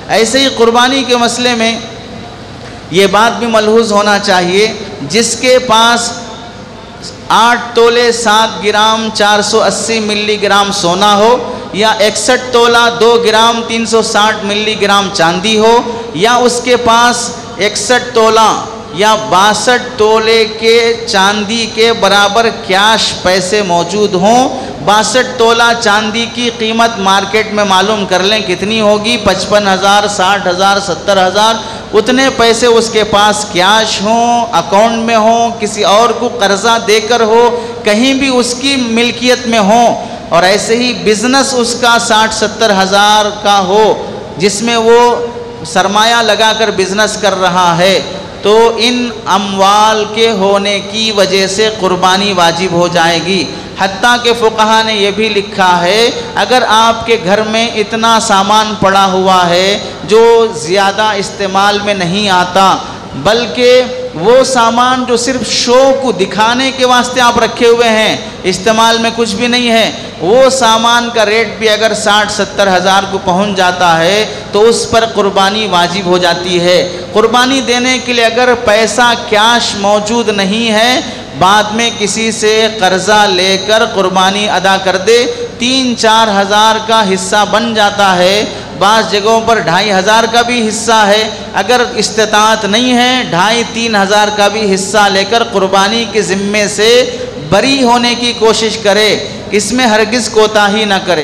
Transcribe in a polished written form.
ایسے ہی قربانی کے مسئلے میں یہ بات بھی ملحوظ ہونا چاہیے، جس کے پاس 8 تولے 7 گرام 480 ملی گرام سونا ہو، یا 61 تولہ 2 گرام 360 ملی گرام چاندی ہو، یا اس کے پاس 61 تولہ یا 62 تولے کے چاندی کے برابر کیش پیسے موجود ہوں۔ 62 تولہ چاندی کی قیمت مارکیٹ میں معلوم کر لیں کتنی ہوگی، 55,000 60,000 70,000، اتنے پیسے اس کے پاس کیش ہوں، اکاؤنٹ میں ہوں، کسی اور کو قرضہ دے کر ہو، کہیں بھی اس کی ملکیت میں ہوں، اور ایسے ہی بزنس اس کا 60-70 ہزار کا ہو جس میں وہ سرمایہ لگا کر بزنس کر رہا ہے، تو ان اموال کے ہونے کی وجہ سے قربانی واجب ہو جائے گی۔ حتیٰ کہ فقہا نے یہ بھی لکھا ہے، اگر آپ کے گھر میں اتنا سامان پڑا ہوا ہے جو زیادہ استعمال میں نہیں آتا، بلکہ وہ سامان جو صرف شو کو دکھانے کے واسطے آپ رکھے ہوئے ہیں، استعمال میں کچھ بھی نہیں ہے، وہ سامان کا ریٹ بھی اگر 60-70 ہزار کو پہنچ جاتا ہے تو اس پر قربانی واجب ہو جاتی ہے۔ قربانی دینے کے لیے اگر پیسہ کیش موجود نہیں ہے، بعد میں کسی سے قرضہ لے کر قربانی ادا کر دے، 3-4 ہزار کا حصہ بن جاتا ہے، بعض جگہوں پر 2,500 کا بھی حصہ ہے، اگر استطاعت نہیں ہے 2,500-3 ہزار کا بھی حصہ لے کر قربانی کے ذمے سے بری ہونے کی کوشش کرے، اس میں ہرگز کوتاہی نہ کرے۔